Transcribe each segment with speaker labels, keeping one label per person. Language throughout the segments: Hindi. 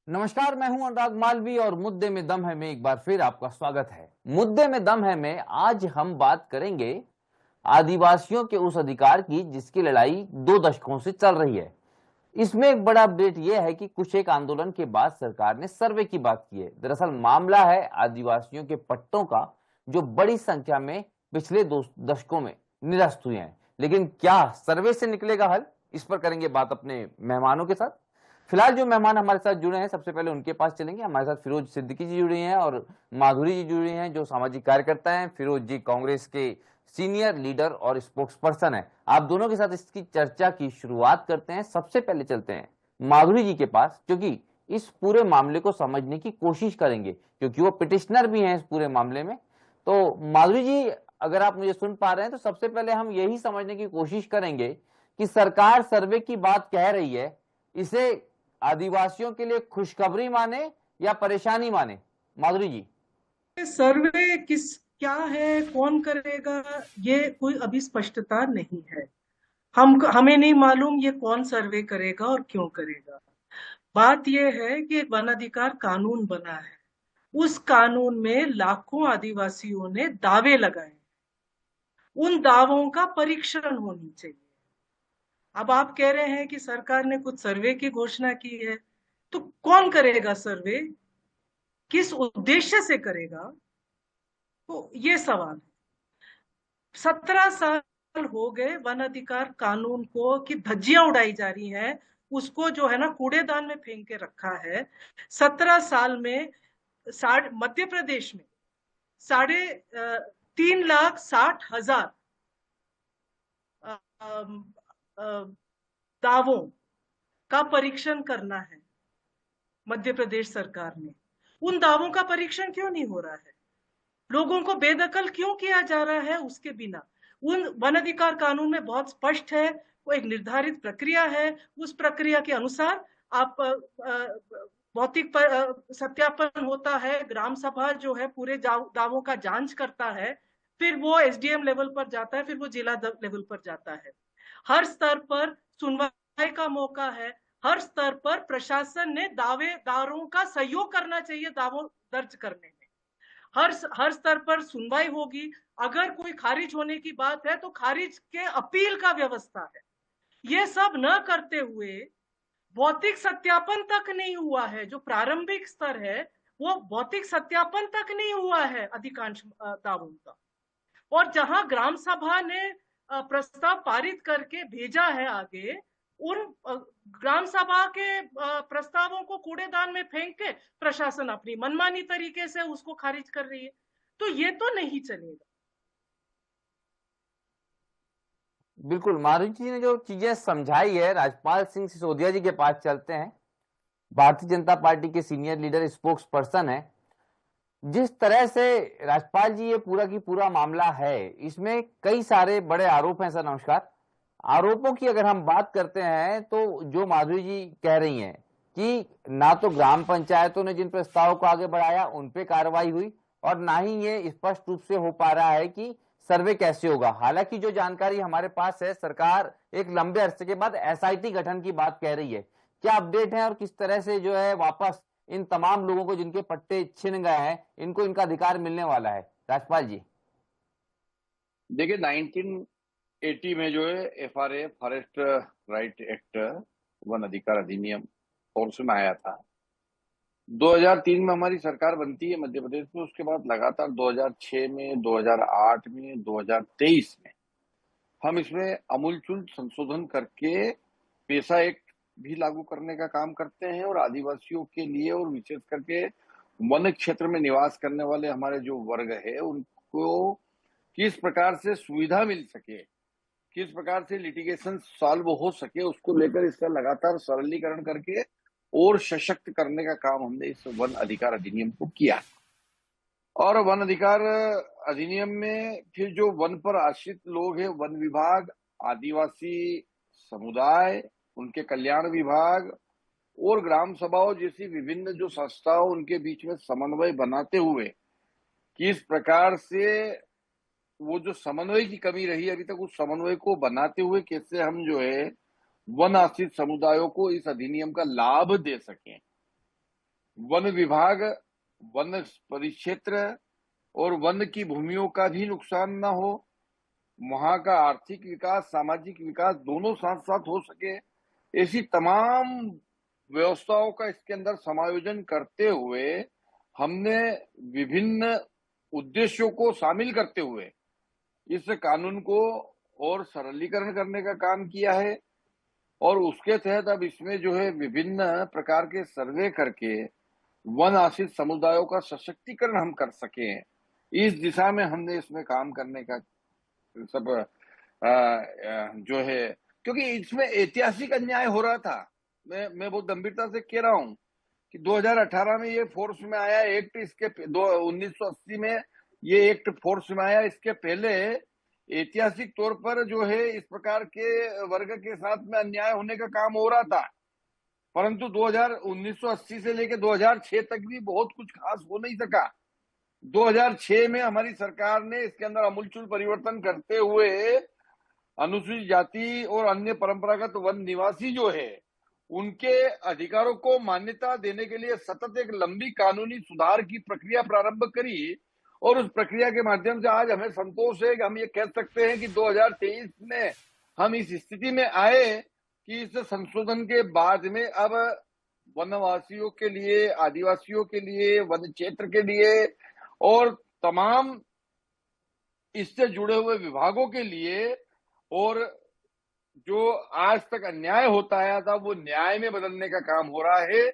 Speaker 1: नमस्कार, मैं हूं अनुराग मालवी और मुद्दे में दम है में एक बार फिर आपका स्वागत है। मुद्दे में दम है में आज हम बात करेंगे आदिवासियों के उस अधिकार की जिसकी लड़ाई 2 दशकों से चल रही है। इसमें एक बड़ा अपडेट यह है कि कुछ एक आंदोलन के बाद सरकार ने सर्वे की बात की है। दरअसल मामला है आदिवासियों के पट्टों का, जो बड़ी संख्या में पिछले 2 दशकों में निरस्त हुए हैं। लेकिन क्या सर्वे से निकलेगा हल? इस पर करेंगे बात अपने मेहमानों के साथ। फिलहाल जो मेहमान हमारे साथ जुड़े हैं, सबसे पहले उनके पास चलेंगे। हमारे साथ फिरोज सिद्दीकी जी जुड़े हैं और माधुरी जी जुड़ी हैं, जो सामाजिक कार्यकर्ता हैं। फिरोज जी कांग्रेस के सीनियर लीडर और स्पोक्स पर्सन है। आप दोनों के साथ इसकी चर्चा की शुरुआत करते हैं। सबसे पहले चलते हैं माधुरी जी के पास, क्योंकि इस पूरे मामले को समझने की कोशिश करेंगे, क्योंकि वो पिटिशनर भी हैं इस पूरे मामले में। तो माधुरी जी, अगर आप मुझे सुन पा रहे हैं तो सबसे पहले हम यही समझने की कोशिश करेंगे कि सरकार सर्वे की बात कह रही है, इसे आदिवासियों के लिए खुशखबरी माने या परेशानी माने? माधुरी जी।
Speaker 2: सर्वे किस क्या है, कौन करेगा, ये कोई अभी स्पष्टता नहीं है। हमें नहीं मालूम ये कौन सर्वे करेगा और क्यों करेगा। बात यह है कि एक वन अधिकार कानून बना है। उस कानून में लाखों आदिवासियों ने दावे लगाए। उन दावों का परीक्षण होनी चाहिए। अब आप कह रहे हैं कि सरकार ने कुछ सर्वे की घोषणा की है, तो कौन करेगा सर्वे, किस उद्देश्य से करेगा, तो ये सवाल है। 17 साल हो गए वन अधिकार कानून को कि धज्जियां उड़ाई जा रही हैं, उसको जो है ना कूड़ेदान में फेंक के रखा है। 17 साल में मध्य प्रदेश में 3,60,000 दावों का परीक्षण करना है मध्य प्रदेश सरकार ने। उन दावों का परीक्षण क्यों नहीं हो रहा है? लोगों को बेदखल क्यों किया जा रहा है उसके बिना? उन वन अधिकार कानून में बहुत स्पष्ट है, वो एक निर्धारित प्रक्रिया है। उस प्रक्रिया के अनुसार आप भौतिक सत्यापन होता है, ग्राम सभा जो है पूरे दावों का जांच करता है, फिर वो एसडीएम लेवल पर जाता है, फिर वो जिला लेवल पर जाता है। हर स्तर पर सुनवाई का मौका है। हर स्तर पर प्रशासन ने दावेदारों का सहयोग करना चाहिए दावों दर्ज करने में। हर स्तर पर सुनवाई होगी। अगर कोई खारिज होने की बात है तो खारिज के अपील का व्यवस्था है। ये सब न करते हुए भौतिक सत्यापन तक नहीं हुआ है। जो प्रारंभिक स्तर है वो भौतिक सत्यापन तक नहीं हुआ है अधिकांश दावों का। और जहां ग्राम सभा ने प्रस्ताव पारित करके भेजा है आगे, उन ग्राम सभा के प्रस्तावों को कूड़ेदान में फेंक के प्रशासन अपनी मनमानी तरीके से उसको खारिज कर रही है। तो ये तो नहीं चलेगा।
Speaker 1: बिल्कुल, माधुरी जी ने जो चीजें समझाई है, राजपाल सिंह सिसोदिया जी के पास चलते हैं। भारतीय जनता पार्टी के सीनियर लीडर, स्पोक्स पर्सन है। जिस तरह से राजपाल जी ये पूरा की पूरा मामला है, इसमें कई सारे बड़े आरोप हैं। सर नमस्कार। आरोपों की अगर हम बात करते हैं तो जो माधुरी जी कह रही हैं कि ना तो ग्राम पंचायतों ने जिन प्रस्तावों को आगे बढ़ाया उन पे कार्रवाई हुई, और ना ही ये स्पष्ट रूप से हो पा रहा है कि सर्वे कैसे होगा। हालांकि जो जानकारी हमारे पास है, सरकार एक लंबे अरसे के बाद एसआईटी गठन की बात कह रही है। क्या अपडेट है और किस तरह से जो है वापस इन तमाम लोगों को जिनके पट्टे छिन गए हैं, इनको इनका अधिकार मिलने वाला है? राजपाल जी।
Speaker 3: देखिए, 1980 में जो है FRA, forest right act, one अधिकार अधिनियम फोर्स में आया था। 2003 में हमारी सरकार बनती है मध्य प्रदेश में। उसके बाद लगातार 2006 में, 2008 में, 2023 में हम इसमें अमूलचूल संशोधन करके पेशा एक्ट भी लागू करने का काम करते हैं, और आदिवासियों के लिए और विशेष करके वन क्षेत्र में निवास करने वाले हमारे जो वर्ग है उनको किस प्रकार से सुविधा मिल सके, किस प्रकार से लिटिगेशन सॉल्व हो सके, उसको लेकर इसका लगातार सरलीकरण करके और सशक्त करने का काम हमने इस वन अधिकार अधिनियम को किया। और वन अधिकार अधिनियम में फिर जो वन पर आश्रित लोग हैं, वन विभाग, आदिवासी समुदाय, उनके कल्याण विभाग और ग्राम सभाओं जैसी विभिन्न जो संस्थाओं, उनके बीच में समन्वय बनाते हुए किस प्रकार से वो जो समन्वय की कमी रही अभी तक, उस समन्वय को बनाते हुए कैसे हम जो है वन आश्रित समुदायों को इस अधिनियम का लाभ दे सकें। वन विभाग, वन परिक्षेत्र और वन की भूमियों का भी नुकसान ना हो, वहां का आर्थिक विकास, सामाजिक विकास दोनों साथ साथ हो सके, ऐसी तमाम व्यवस्थाओं का इसके अंदर समायोजन करते हुए हमने विभिन्न उद्देश्यों को शामिल करते हुए इस कानून को और सरलीकरण करने का काम किया है। और उसके तहत अब इसमें जो है विभिन्न प्रकार के सर्वे करके वन आश्रित समुदायों का सशक्तिकरण हम कर सके, इस दिशा में हमने इसमें काम करने का सब जो है, क्योंकि इसमें ऐतिहासिक अन्याय हो रहा था। मैं बहुत गंभीरता से कह रहा हूं कि 2018 में ये फोर्स में आया एक्ट, इसके 1980 में ये एक्ट फोर्स में आया। इसके पहले ऐतिहासिक तौर पर जो है इस प्रकार के वर्ग के साथ में अन्याय होने का काम हो रहा था, परंतु 1980 से लेकर 2006 तक भी बहुत कुछ खास हो नहीं सका। 2006 में हमारी सरकार ने इसके अंदर आमूलचूल परिवर्तन करते हुए अनुसूचित जाति और अन्य परंपरागत वन निवासी जो है उनके अधिकारों को मान्यता देने के लिए सतत एक लंबी कानूनी सुधार की प्रक्रिया प्रारंभ करी। और उस प्रक्रिया के माध्यम से आज हमें संतोष है कि हम ये कह सकते हैं कि 2023 में हम इस स्थिति में आए कि इस संशोधन के बाद में अब वनवासियों के लिए, आदिवासियों के लिए, वन क्षेत्र के लिए और तमाम इससे जुड़े हुए विभागों के लिए, और जो आज तक अन्याय होता आया था वो न्याय में बदलने का काम हो रहा है।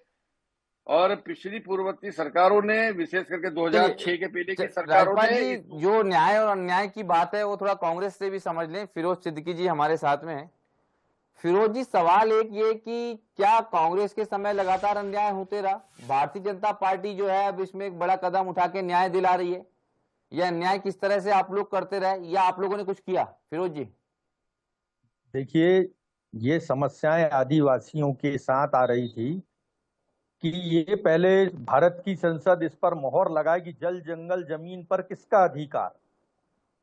Speaker 3: और पिछली पूर्ववर्ती सरकारों ने, विशेष करके 2006 के पहले की सरकारों
Speaker 1: राजपाल
Speaker 3: ने
Speaker 1: जी, जो न्याय और अन्याय की बात है वो थोड़ा कांग्रेस से भी समझ लें। फिरोज सिद्दीकी जी हमारे साथ में है। फिरोज जी, सवाल एक ये कि क्या कांग्रेस के समय लगातार अन्याय होते रहा? भारतीय जनता पार्टी जो है अब इसमें एक बड़ा कदम उठा के न्याय दिला रही है, यह अन्याय किस तरह से आप लोग करते रहे या आप लोगों ने कुछ किया? फिरोज जी
Speaker 4: देखिए, ये समस्याएं आदिवासियों के साथ आ रही थी कि ये पहले भारत की संसद इस पर मोहर लगाए कि जल जंगल जमीन पर किसका अधिकार।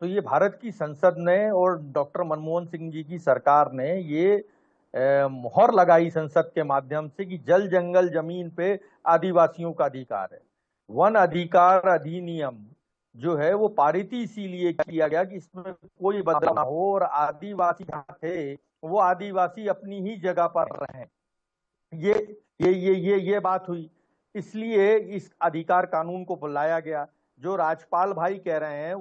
Speaker 4: तो ये भारत की संसद ने और डॉक्टर मनमोहन सिंह जी की सरकार ने ये मोहर लगाई संसद के माध्यम से कि जल जंगल जमीन पे आदिवासियों का अधिकार है। वन अधिकार अधिनियम जो है वो पारित इसीलिए किया गया कि इसमें कोई बदलाव ना हो और आदिवासी थे वो आदिवासी अपनी ही जगह पर रहें। ये बात हुई, इसलिए इस अधिकार कानून को बुलाया गया। जो राजपाल भाई कह रहे हैं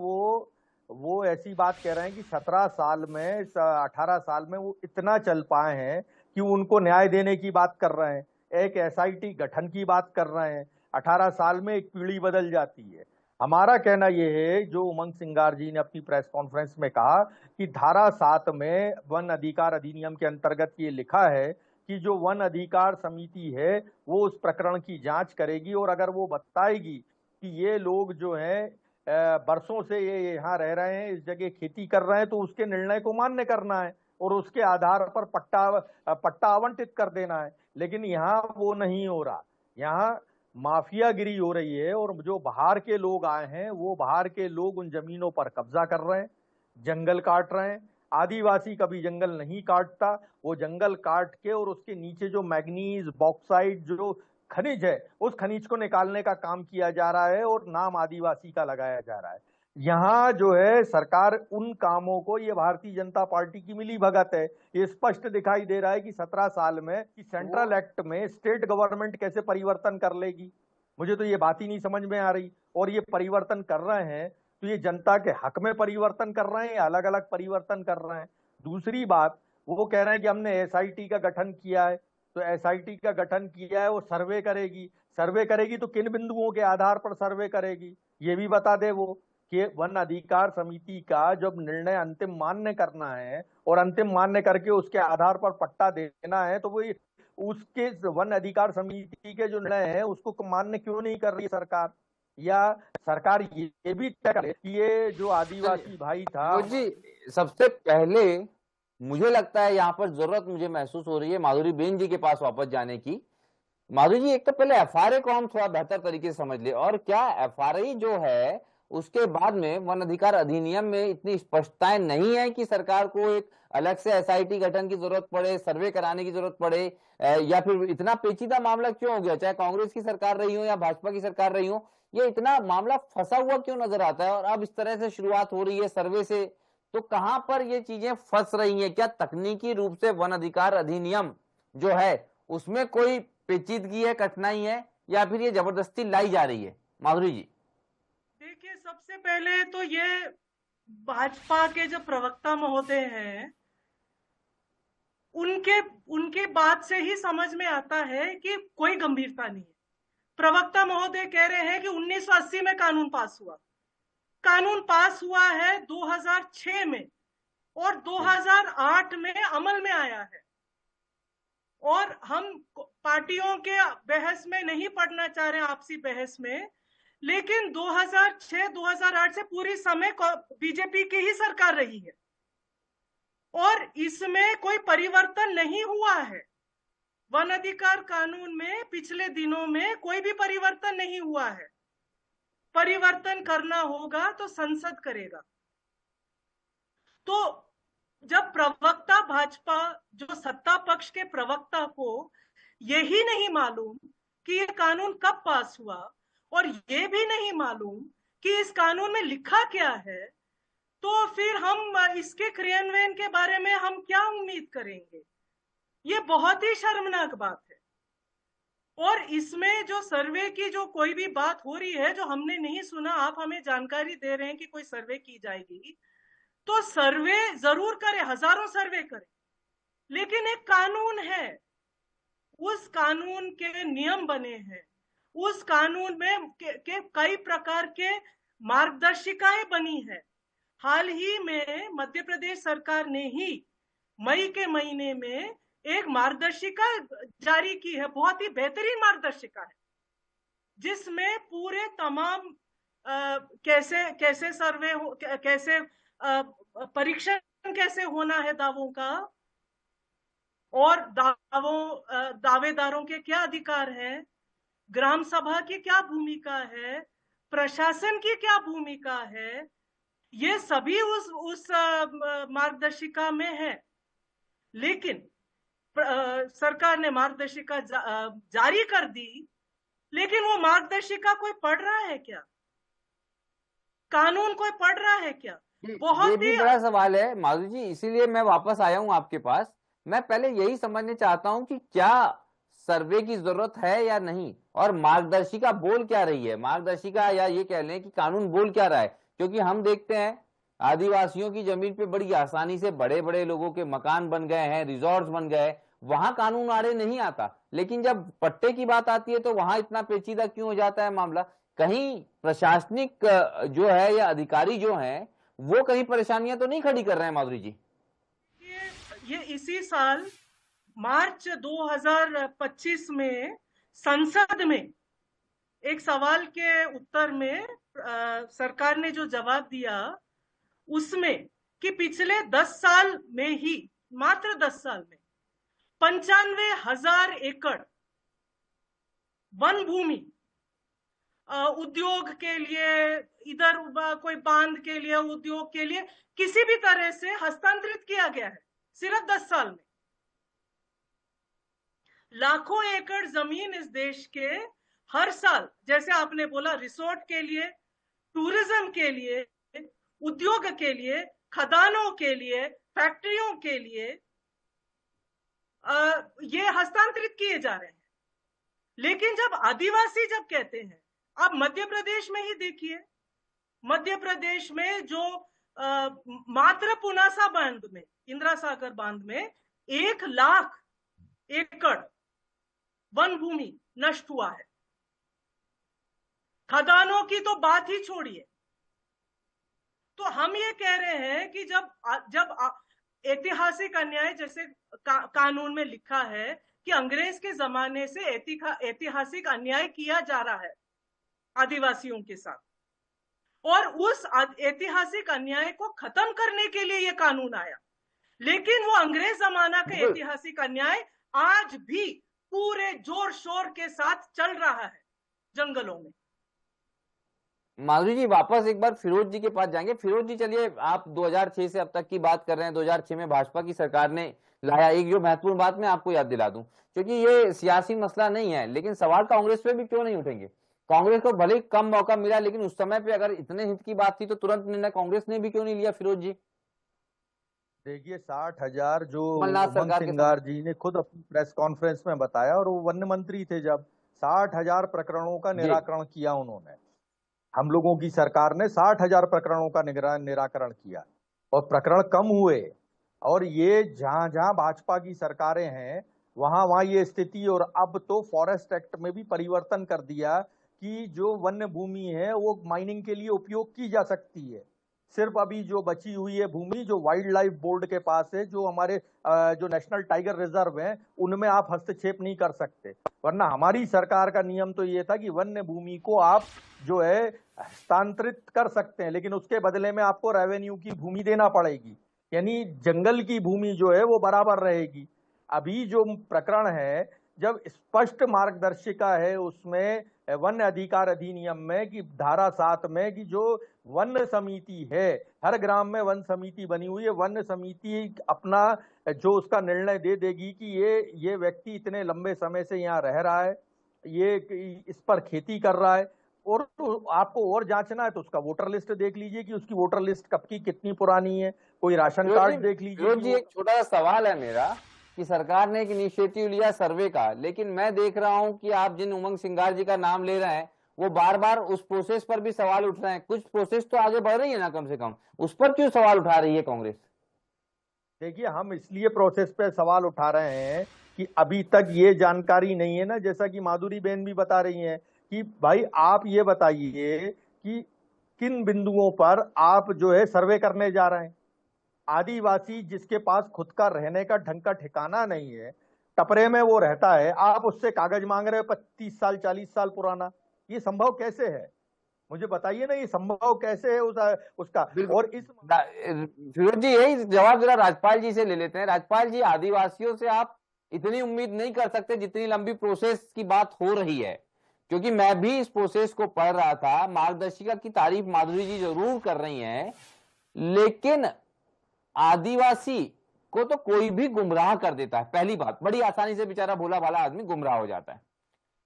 Speaker 4: वो ऐसी बात कह रहे हैं कि 17 साल में 18 साल में वो इतना चल पाए हैं कि उनको न्याय देने की बात कर रहे हैं, एक SIT गठन की बात कर रहे हैं। 18 साल में एक पीढ़ी बदल जाती है। हमारा कहना यह है, जो उमंग सिंगार जी ने अपनी प्रेस कॉन्फ्रेंस में कहा कि धारा 7 में वन अधिकार अधिनियम के अंतर्गत ये लिखा है कि जो वन अधिकार समिति है वो उस प्रकरण की जांच करेगी और अगर वो बताएगी कि ये लोग जो हैं बरसों से ये यहाँ रह रहे हैं, इस जगह खेती कर रहे हैं, तो उसके निर्णय को मान्य करना है और उसके आधार पर पट्टा आवंटित कर देना है। लेकिन यहाँ वो नहीं हो रहा, यहाँ माफियागिरी हो रही है और जो बाहर के लोग आए हैं वो बाहर के लोग उन जमीनों पर कब्जा कर रहे हैं, जंगल काट रहे हैं। आदिवासी कभी जंगल नहीं काटता, वो जंगल काट के और उसके नीचे जो मैग्नीज, बॉक्साइट जो खनिज है उस खनिज को निकालने का काम किया जा रहा है और नाम आदिवासी का लगाया जा रहा है। यहाँ जो है सरकार उन कामों को, ये भारतीय जनता पार्टी की मिली भगत है। ये स्पष्ट दिखाई दे रहा है कि 17 साल में कि सेंट्रल एक्ट में स्टेट गवर्नमेंट कैसे परिवर्तन कर लेगी, मुझे तो ये बात ही नहीं समझ में आ रही। और ये परिवर्तन कर रहे हैं तो ये जनता के हक में परिवर्तन कर रहे हैं या अलग अलग परिवर्तन कर रहे हैं। दूसरी बात, वो कह रहे हैं कि हमने SIT का गठन किया है, तो SIT का गठन किया है, वो सर्वे करेगी तो किन बिंदुओं के आधार पर सर्वे करेगी ये भी बता दे वो, कि वन अधिकार समिति का जब निर्णय अंतिम मान्य करना है और अंतिम मान्य करके उसके आधार पर पट्टा देना है, तो वो उसके वन अधिकार समिति के जो निर्णय है उसको मान्य क्यों नहीं कर रही सरकार? या सरकार ये भी तय करे कि ये जो आदिवासी भाई था
Speaker 1: जी, सबसे पहले मुझे लगता है यहाँ पर जरूरत मुझे महसूस हो रही है माधुरी बेन जी के पास वापस जाने की। माधुरी जी, एक तो पहले FRA को हम थोड़ा बेहतर तरीके से समझ ले, और क्या FRA जो है उसके बाद में वन अधिकार अधिनियम में इतनी स्पष्टताएं नहीं है कि सरकार को एक अलग से एसआईटी गठन की जरूरत पड़े, सर्वे कराने की जरूरत पड़े, या फिर इतना पेचीदा मामला क्यों हो गया, चाहे कांग्रेस की सरकार रही हो या भाजपा की सरकार रही हो, ये इतना मामला फंसा हुआ क्यों नजर आता है? और अब इस तरह से शुरुआत हो रही है सर्वे से, तो कहां पर ये चीजें फंस रही हैं? क्या तकनीकी रूप से वन अधिकार अधिनियम जो है उसमें कोई पेचीदगी है, कठिनाई है, या फिर ये जबरदस्ती लाई जा रही है? माधुरी जी।
Speaker 2: देखिए, सबसे पहले तो ये भाजपा के जो प्रवक्ता महोदय हैं, उनके बात से ही समझ में आता है कि कोई गंभीरता नहीं है। प्रवक्ता महोदय कह रहे हैं कि 1980 में कानून पास हुआ। कानून पास हुआ है 2006 में और 2008 में अमल में आया है। और हम पार्टियों के बहस में नहीं पड़ना चाह रहे, आपसी बहस में, लेकिन 2006-2008 से पूरी समय बीजेपी की ही सरकार रही है और इसमें कोई परिवर्तन नहीं हुआ है। वन अधिकार कानून में पिछले दिनों में कोई भी परिवर्तन नहीं हुआ है। परिवर्तन करना होगा तो संसद करेगा। तो जब प्रवक्ता भाजपा, जो सत्ता पक्ष के प्रवक्ता को यही नहीं मालूम कि ये कानून कब पास हुआ और ये भी नहीं मालूम कि इस कानून में लिखा क्या है, तो फिर हम इसके क्रियान्वयन के बारे में हम क्या उम्मीद करेंगे? ये बहुत ही शर्मनाक बात है। और इसमें जो सर्वे की जो कोई भी बात हो रही है जो हमने नहीं सुना, आप हमें जानकारी दे रहे हैं कि कोई सर्वे की जाएगी, तो सर्वे जरूर करें, हजारों सर्वे करें, लेकिन एक कानून है, उस कानून के नियम बने हैं, उस कानून में के कई प्रकार के मार्गदर्शिकाएं बनी है। हाल ही में मध्य प्रदेश सरकार ने ही मई के महीने में एक मार्गदर्शिका जारी की है, बहुत ही बेहतरीन मार्गदर्शिका है, जिसमें पूरे तमाम कैसे सर्वे हो, कैसे परीक्षण कैसे होना है दावों का, और दावेदारों के क्या अधिकार है, ग्राम सभा की क्या भूमिका है, प्रशासन की क्या भूमिका है, ये सभी उस मार्गदर्शिका में है। लेकिन सरकार ने मार्गदर्शिका जारी कर दी, लेकिन वो मार्गदर्शिका कोई पढ़ रहा है क्या? कानून कोई पढ़ रहा है क्या?
Speaker 1: ये भी बड़ा सवाल है माधुरी जी, इसीलिए मैं वापस आया हूं आपके पास। मैं पहले यही समझना चाहता हूं कि क्या सर्वे की जरूरत है या नहीं, और मार्गदर्शिका बोल क्या रही है, मार्गदर्शिका या ये कह लें कि कानून बोल क्या रहा है। क्योंकि हम देखते हैं आदिवासियों की जमीन पे बड़ी आसानी से बड़े बड़े लोगों के मकान बन गए हैं, रिजॉर्ट्स बन गए, वहां कानून आड़े नहीं आता, लेकिन जब पट्टे की बात आती है तो वहां इतना पेचीदा क्यों हो जाता है मामला? कहीं प्रशासनिक जो है या अधिकारी जो हैं वो कहीं परेशानियां तो नहीं खड़ी कर रहे हैं माधुरी जी?
Speaker 2: ये इसी साल मार्च 2025 में संसद में एक सवाल के उत्तर में सरकार ने जो जवाब दिया, उसमें कि पिछले 10 साल में ही, मात्र 10 साल में 95,000 एकड़ वन भूमि उद्योग के लिए, इधर कोई बांध के लिए, उद्योग के लिए, किसी भी तरह से हस्तांतरित किया गया है सिर्फ 10 साल में। लाखों एकड़ जमीन इस देश के हर साल, जैसे आपने बोला, रिसोर्ट के लिए, टूरिज्म के लिए, उद्योग के लिए, खदानों के लिए, फैक्ट्रियों के लिए ये हस्तांतरित किए जा रहे हैं। लेकिन जब आदिवासी जब कहते हैं, आप मध्य प्रदेश में ही देखिए, मध्य प्रदेश में जो मात्र पुनासा बांध में, इंदिरा सागर बांध में 1 लाख एकड़ वन भूमि नष्ट हुआ है। खदानों की तो बात ही छोड़िए। तो हम ये कह रहे हैं कि जब ऐतिहासिक अन्याय, जैसे कानून में लिखा है कि अंग्रेज के जमाने से ऐतिहासिक अन्याय किया जा रहा है आदिवासियों के साथ, और उस ऐतिहासिक अन्याय को खत्म करने के लिए यह कानून आया, लेकिन वो अंग्रेज जमाना का ऐतिहासिक अन्याय आज भी पूरे जोर शोर के साथ चल रहा है जंगलों में।
Speaker 1: माधुरी जी वापस एक बार फिरोज जी के पास जाएंगे। फिरोज जी चलिए, आप 2006 से अब तक की बात कर रहे हैं। 2006 में भाजपा की सरकार ने लाया, एक जो महत्वपूर्ण बात मैं आपको याद दिला दूं, क्योंकि ये सियासी मसला नहीं है, लेकिन सवाल कांग्रेस पे भी क्यों नहीं उठेंगे। कांग्रेस को भले ही कम मौका मिला, लेकिन उस समय पे अगर इतने हित की बात थी तो तुरंत निर्णय कांग्रेस ने भी क्यों नहीं लिया फिरोज जी।
Speaker 4: देखिए 60,000 जो
Speaker 1: कमलनाथ
Speaker 4: उमंग
Speaker 1: सरकार के
Speaker 4: सिंगार जी ने खुद अपनी प्रेस कॉन्फ्रेंस में बताया, और वो वन मंत्री थे जब 60,000 प्रकरणों का
Speaker 1: जी।
Speaker 4: निराकरण किया उन्होंने। हम लोगों की सरकार ने 60,000 प्रकरणों का निराकरण किया और प्रकरण कम हुए। और ये जहां जहां भाजपा की सरकारें हैं वहां वहां ये स्थिति, और अब तो फॉरेस्ट एक्ट में भी परिवर्तन कर दिया कि जो वन्य भूमि है वो माइनिंग के लिए उपयोग की जा सकती है। सिर्फ अभी जो बची हुई है भूमि जो वाइल्ड लाइफ बोर्ड के पास है, जो हमारे जो नेशनल टाइगर रिजर्व है, उनमें आप हस्तक्षेप नहीं कर सकते। वरना हमारी सरकार का नियम तो ये था कि वन्य भूमि को आप जो है हस्तांतरित कर सकते हैं, लेकिन उसके बदले में आपको रेवेन्यू की भूमि देना पड़ेगी, यानी जंगल की भूमि जो है वो बराबर रहेगी। अभी जो प्रकरण है, जब स्पष्ट मार्गदर्शिका है उसमें वन अधिकार अधिनियम में कि धारा 7 में कि जो वन समिति है, हर ग्राम में वन समिति बनी हुई है, वन समिति अपना जो उसका निर्णय दे देगी कि ये व्यक्ति इतने लंबे समय से यहाँ रह रहा है, ये इस पर खेती कर रहा है। और तो आपको और जांचना है तो उसका वोटर लिस्ट देख लीजिए कि उसकी वोटर लिस्ट कब की कितनी पुरानी है, कोई राशन कार्ड देख लीजिए।
Speaker 1: फिरोज जी एक छोटा सा सवाल है मेरा कि सरकार ने एक इनिशिएटिव लिया सर्वे का, लेकिन मैं देख रहा हूं कि आप जिन उमंग सिंगार जी का नाम ले रहे हैं वो बार बार उस प्रोसेस पर भी सवाल उठ रहे हैं। कुछ प्रोसेस तो आगे बढ़ रही है ना, कम से कम उस पर क्यों सवाल उठा रही है कांग्रेस।
Speaker 4: देखिए हम इसलिए प्रोसेस पे सवाल उठा रहे हैं कि अभी तक ये जानकारी नहीं है ना, जैसा कि माधुरी बहन भी बता रही हैं कि भाई आप ये बताइए कि किन बिंदुओं पर आप जो है सर्वे करने जा रहे हैं। आदिवासी जिसके पास खुद का रहने का ढंग का ठिकाना नहीं है, टपरे में वो रहता है, आप उससे कागज मांग रहे हो 25 साल 40 साल पुराना, ये संभव कैसे है? मुझे बताइए ना, ये संभव कैसे है उसका। और इस
Speaker 1: फिरोज जी यही जवाब जरा राज्यपाल जी से ले लेते हैं। राज्यपाल जी, आदिवासियों से आप इतनी उम्मीद नहीं कर सकते जितनी लंबी प्रोसेस की बात हो रही है, क्योंकि मैं भी इस प्रोसेस को पढ़ रहा था। मार्गदर्शिका की तारीफ माधुरी जी जरूर कर रही हैं, लेकिन आदिवासी को तो कोई भी गुमराह कर देता है। पहली बात, बड़ी आसानी से बेचारा भोला भाला आदमी गुमराह हो जाता है।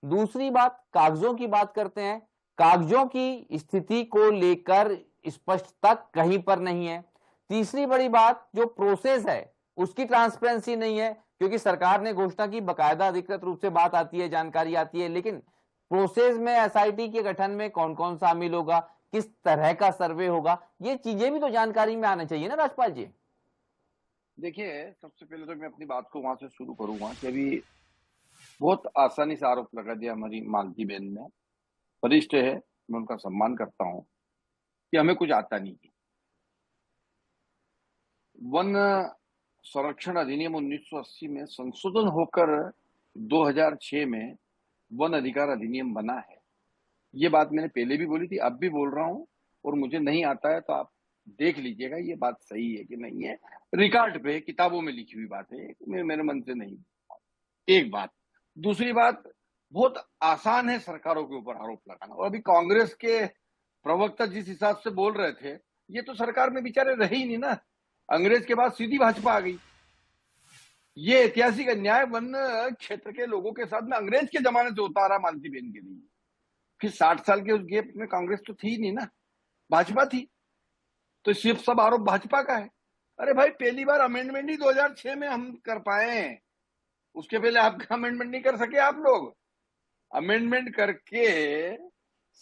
Speaker 1: दूसरी बात, कागजों की बात करते हैं, कागजों की स्थिति को लेकर स्पष्टता कहीं पर नहीं है। तीसरी बड़ी बात, जो प्रोसेस है उसकी ट्रांसपेरेंसी नहीं है, क्योंकि सरकार ने घोषणा की, बकायदा अधिकृत रूप से बात आती है, जानकारी आती है, लेकिन प्रोसेस में एसआईटी के गठन में कौन कौन शामिल होगा, किस तरह का सर्वे होगा, ये चीजें भी तो जानकारी में आना चाहिए ना राज्यपाल जी।
Speaker 3: देखिए सबसे पहले तो मैं अपनी बात को वहां से शुरू करूंगा कि अभी बहुत आसानी से आरोप लगा दिया हमारी मालती बहन ने। वरिष्ठ है, मैं उनका सम्मान करता हूं, कि हमें कुछ आता नहीं है। वन संरक्षण अधिनियम 1980 में संशोधन होकर 2006 में वन अधिकार अधिनियम बना है। ये बात मैंने पहले भी बोली थी, अब भी बोल रहा हूं, और मुझे नहीं आता है तो आप देख लीजिएगा ये बात सही है कि नहीं है। रिकॉर्ड पे किताबों में लिखी हुई बात है, मेरे मन से नहीं। एक बात। दूसरी बात, बहुत आसान है सरकारों के ऊपर आरोप लगाना। और अभी कांग्रेस के प्रवक्ता जिस हिसाब से बोल रहे थे, ये तो सरकार में बेचारे रहे ही नहीं ना। अंग्रेज के बाद सीधी भाजपा आ गई। ये ऐतिहासिक अन्याय वन क्षेत्र के लोगों के साथ में अंग्रेज के जमाने से होता रहा मालती बहन के लिए। फिर 60 साल के उस गैप में कांग्रेस तो थी नहीं ना, भाजपा थी, तो सिर्फ सब आरोप भाजपा का है। अरे भाई, पहली बार अमेंडमेंट ही 2006 में हम कर पाए, उसके पहले आपका अमेंडमेंट नहीं कर सके आप लोग। अमेंडमेंट करके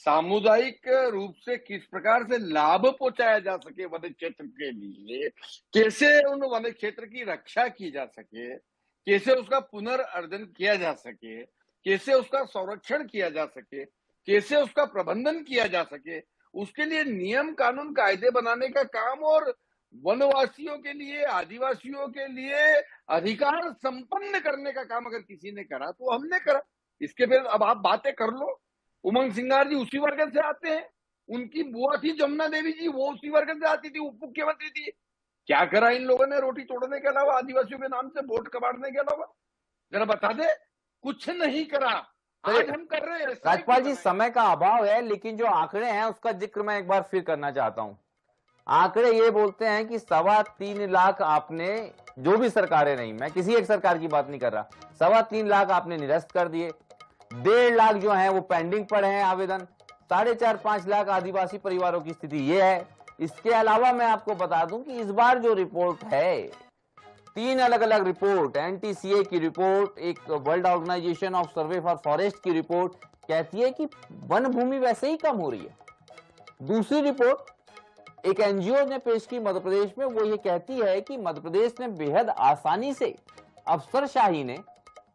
Speaker 3: सामुदायिक रूप से किस प्रकार से लाभ पहुंचाया जा सके वन क्षेत्र के लिए, कैसे उन वन क्षेत्र की रक्षा की जा सके, कैसे उसका पुनर्र्जन किया जा सके, कैसे उसका संरक्षण किया जा सके, कैसे उसका प्रबंधन किया जा सके, उसके लिए नियम कानून कायदे बनाने का काम और वनवासियों के लिए, आदिवासियों के लिए अधिकार संपन्न करने का काम अगर किसी ने करा तो हमने करा। इसके फिर अब आप बातें कर लो। उमंग सिंगार जी उसी वर्ग से आते हैं, उनकी बुआ थी जमुना देवी जी, वो उसी वर्ग से आती थी, उप मुख्यमंत्री थी। क्या करा इन लोगों ने रोटी तोड़ने के अलावा, आदिवासियों के नाम से वोट कबाड़ने के अलावा? जरा बता दे। कुछ नहीं करा। आज हम कर रहे हैं।
Speaker 1: राजपाल जी, समय का अभाव है, लेकिन जो आंकड़े हैं उसका जिक्र मैं एक बार फिर करना चाहता हूं। आंकड़े ये बोलते हैं कि 3.25 लाख आपने, जो भी सरकारें नहीं, मैं किसी एक सरकार की बात नहीं कर रहा, 3.25 लाख आपने निरस्त कर दिए, 1.5 लाख जो है वो पेंडिंग पड़े हैं आवेदन, 4.5-5 लाख आदिवासी परिवारों की स्थिति ये है। इसके अलावा मैं आपको बता दूं कि इस बार जो रिपोर्ट है, 3 अलग अलग रिपोर्ट, NTCA की रिपोर्ट, एक world organisation of survey for forest की रिपोर्ट कहती है कि वन भूमि वैसे ही कम हो रही है। दूसरी रिपोर्ट एक एनजीओ ने पेश की मध्य प्रदेश में, वो ये कहती है कि मध्य प्रदेश ने बेहद आसानी से, अफसरशाही ने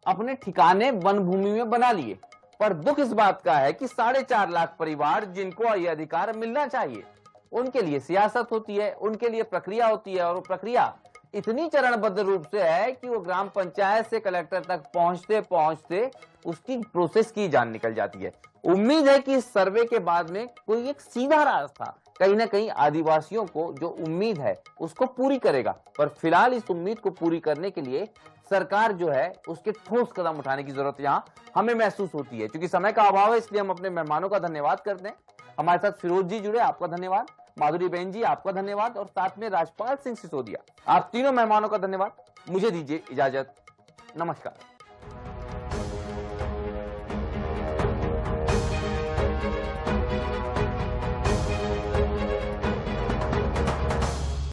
Speaker 1: अपने ठिकाने वन भूमि में बना लिए। पर दुख इस बात का है कि 4.5 लाख परिवार जिनको ये अधिकार मिलना चाहिए, उनके लिए सियासत होती है, उनके लिए प्रक्रिया होती है, और वो प्रक्रिया इतनी चरणबद्ध रूप से है कि वो ग्राम पंचायत से कलेक्टर तक पहुंचते पहुंचते उसकी प्रोसेस की जान निकल जाती है। उम्मीद है कि इस सर्वे के बाद में कोई एक सीधा रास्ता कहीं ना कहीं आदिवासियों को जो उम्मीद है उसको पूरी करेगा। पर फिलहाल इस उम्मीद को पूरी करने के लिए सरकार जो है उसके ठोस कदम उठाने की जरूरत यहाँ हमें महसूस होती है। क्योंकि समय का अभाव है, इसलिए हम अपने मेहमानों का धन्यवाद करते हैं। हमारे साथ फिरोज जी जुड़े, आपका धन्यवाद। माधुरी बहन जी, आपका धन्यवाद। और साथ में राजपाल सिंह सिसोदिया, आप तीनों मेहमानों का धन्यवाद। मुझे दीजिए इजाजत, नमस्कार।